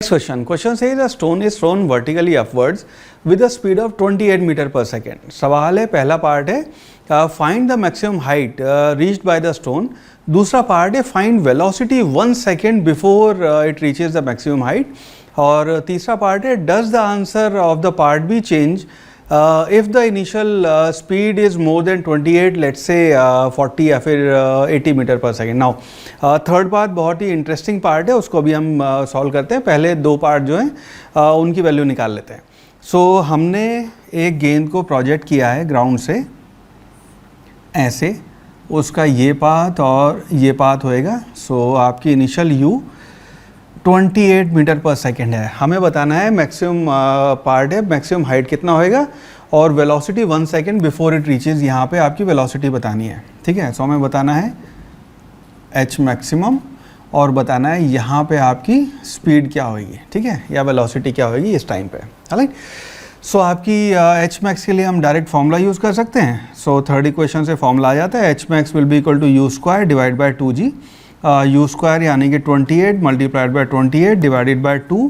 Next question says a stone is thrown vertically upwards with a speed of 28 metre पर second. सवाल है, पहला part है find the maximum height reached by the stone, दूसरा part है find velocity 1 second before it reaches the maximum height, और तीसरा part है does the answer of the part B change if the initial speed is more than 28, let's say 40 या फिर 80 metre पर second. Now third part बहुत ही interesting part है, उसको भी हम सॉल्व करते हैं। पहले दो पार्ट जो हैं उनकी वैल्यू निकाल लेते हैं। सो हमने एक गेंद को प्रोजेक्ट किया है ग्राउंड से ऐसे, उसका ये पाथ और ये पाथ होएगा। सो आपकी इनिशियल यू 28 मीटर पर सेकेंड है। हमें बताना है मैक्सिमम पार्ट है, मैक्सिमम हाइट कितना होएगा, और velocity 1 second before it reaches, यहाँ पे आपकी वेलोसिटी बतानी है। ठीक है, सो हमें बताना है एच मैक्सिमम और बताना है यहाँ पे आपकी स्पीड क्या होगी, ठीक है, या वेलोसिटी क्या होगी इस टाइम पे। राइट, सो आपकी एच मैक्स के लिए हम डायरेक्ट फॉर्मूला यूज़ कर सकते हैं। सो थर्ड इक्वेशन से फॉर्मूला आ जाता है, H max will be equal to u square divide by 2g, u square यानी कि 28 multiplied by 28 divided by 2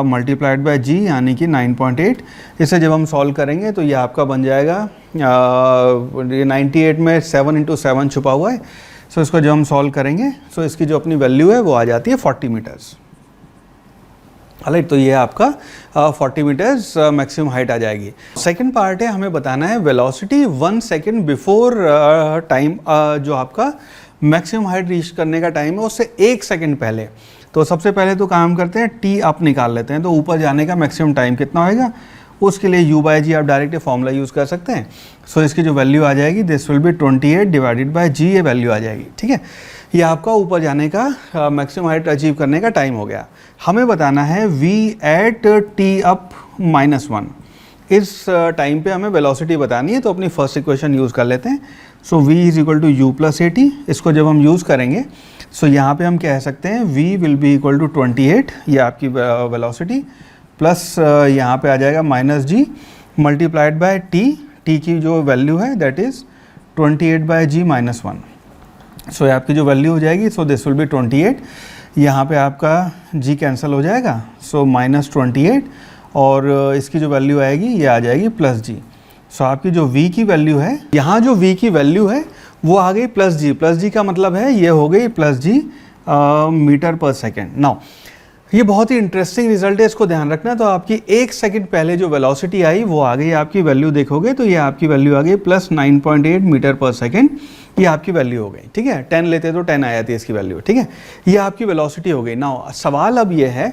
multiplied by G यानी कि 9.8। इसे जब हम सॉल्व करेंगे तो ये आपका बन जाएगा 98 में 7 इंटू 7 छुपा हुआ है। सो इसको जब हम सॉल्व करेंगे तो इसकी जो अपनी वैल्यू है वो आ जाती है 40 मीटर्स। राइट, तो ये आपका 40 मीटर्स मैक्सिमम हाइट आ जाएगी। सेकंड पार्ट है, हमें बताना है वेलोसिटी 1 सेकेंड बिफोर टाइम, जो आपका मैक्सिमम हाइट रीच करने का टाइम है उससे 1 सेकेंड पहले। तो सबसे पहले तो काम करते हैं टी अप निकाल लेते हैं, तो ऊपर जाने का मैक्सिमम टाइम कितना होएगा, उसके लिए u बाई जी आप डायरेक्ट फॉर्मूला यूज़ कर सकते हैं। सो इसकी जो वैल्यू आ जाएगी this will be 28 divided by G, ये वैल्यू आ जाएगी। ठीक है, ये आपका ऊपर जाने का मैक्सिमम हाइट अचीव करने का टाइम हो गया। हमें बताना है v एट टी अप -1, इस टाइम पे हमें वेलोसिटी बतानी है, तो अपनी फर्स्ट इक्वेशन यूज़ कर लेते हैं। So v is equal to U plus 80, इसको जब हम यूज़ करेंगे सो यहाँ पे हम कह सकते हैं v will be equal to 28, ये आपकी वेलोसिटी, प्लस यहाँ पे आ जाएगा minus G multiplied by T की जो वैल्यू है that is 28 by G -1। So आपकी जो वैल्यू हो जाएगी, सो दिस विल बी 28, यहाँ पे आपका g कैंसिल हो जाएगा, सो -28, और इसकी जो वैल्यू आएगी ये आ जाएगी प्लस जी। सो आपकी जो v की वैल्यू है, यहाँ जो v की वैल्यू है वो आ गई प्लस जी का मतलब है ये हो गई प्लस जी मीटर पर सेकेंड। नाउ ये बहुत ही इंटरेस्टिंग रिजल्ट है, इसको ध्यान रखना। तो आपकी 1 सेकेंड पहले जो वेलोसिटी आई वो आ गई, आपकी वैल्यू देखोगे तो ये आपकी वैल्यू आ गई प्लस 9.8 मीटर पर सेकेंड, ये आपकी वैल्यू हो गई। ठीक है, 10 लेते तो 10 आ जाती है इसकी वैल्यू। ठीक है, ये आपकी वेलोसिटी हो गई। नाउ सवाल अब ये है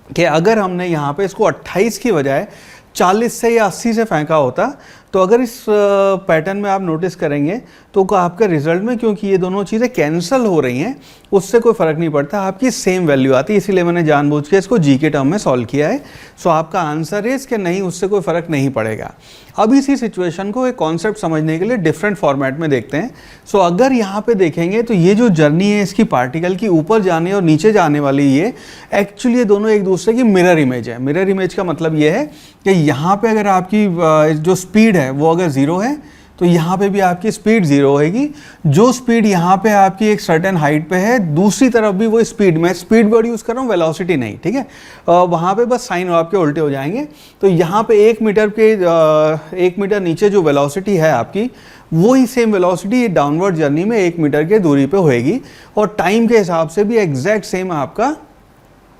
कि अगर हमने यहाँ पे इसको 28 की बजाय 40 से या 80 से फेंका होता, तो अगर इस पैटर्न में आप नोटिस करेंगे तो आपके रिजल्ट में, क्योंकि ये दोनों चीज़ें कैंसिल हो रही हैं, उससे कोई फ़र्क नहीं पड़ता, आपकी सेम वैल्यू आती है। इसीलिए मैंने जानबूझ के इसको जी के टर्म में सॉल्व किया है। सो आपका आंसर इज़ कि नहीं, उससे कोई फ़र्क नहीं पड़ेगा। अब इसी सिचुएशन को एक कॉन्सेप्ट समझने के लिए डिफरेंट फॉर्मेट में देखते हैं। सो अगर यहाँ पे देखेंगे तो ये जो जर्नी है इसकी पार्टिकल की ऊपर जाने और नीचे जाने वाली, ये एक्चुअली ये दोनों एक दूसरे की मिरर इमेज है। मिरर इमेज का मतलब ये है कि यहाँ पे अगर आपकी जो स्पीड है वो अगर 0 है तो यहाँ पे भी आपकी स्पीड 0 होगी। जो स्पीड यहाँ पे आपकी एक सर्टेन हाइट पे है, दूसरी तरफ भी वो स्पीड, में स्पीड वर्ड यूज़ कर रहा हूँ, वेलोसिटी नहीं। ठीक है, वहाँ पे बस साइन आपके उल्टे हो जाएंगे। तो यहाँ पे 1 मीटर नीचे जो वेलोसिटी है आपकी, वही सेम वेलोसिटी डाउनवर्ड जर्नी में 1 मीटर के दूरी पे होएगी, और टाइम के हिसाब से भी एग्जैक्ट सेम आपका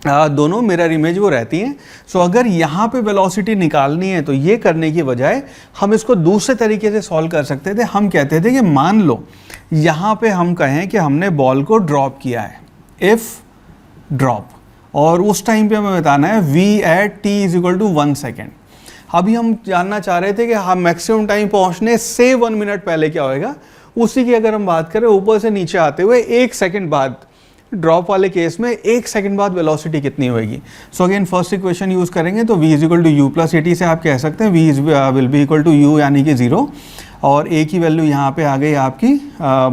दोनों मिरर इमेज वो रहती हैं। सो अगर यहाँ पे वेलोसिटी निकालनी है तो ये करने की बजाय हम इसको दूसरे तरीके से सॉल्व कर सकते थे। हम कहते थे कि मान लो यहाँ पे हम कहें कि हमने बॉल को ड्रॉप किया है, इफ़ ड्रॉप, और उस टाइम पे हमें बताना है v at t is equal to 1 second. अभी हम जानना चाह रहे थे कि हम मैक्सिमम टाइम पहुँचने से 1 मिनट पहले क्या होएगा। उसी की अगर हम बात करें ऊपर से नीचे आते हुए 1 सेकेंड बाद, ड्रॉप वाले केस में 1 सेकंड बाद वेलोसिटी कितनी होगी। So again first equation use करेंगे तो v is equal to U plus 80 से आप कह सकते हैं v will be equal to u यानी कि 0, और a की वैल्यू यहाँ पे आ गई आपकी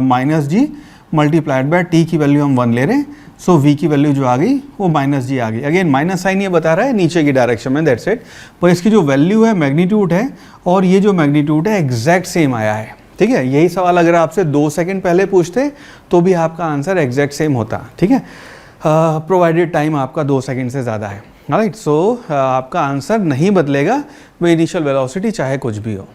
minus G multiplied by t की वैल्यू हम 1 ले रहे हैं। सो v की वैल्यू जो आ गई वो माइनस जी आ गई। अगेन माइनस साइन ये बता रहा है नीचे की डायरेक्शन में, दैट्स इट। पर इसकी जो वैल्यू है मैग्नीट्यूड है, और ये जो मैग्नीट्यूड है एग्जैक्ट सेम आया है। ठीक है, यही सवाल अगर आपसे 2 सेकंड पहले पूछते तो भी आपका आंसर एग्जैक्ट सेम होता। ठीक है, प्रोवाइडेड टाइम आपका 2 सेकंड से ज़्यादा है। राइट, सो आपका आंसर नहीं बदलेगा वो इनिशियल वेलोसिटी चाहे कुछ भी हो।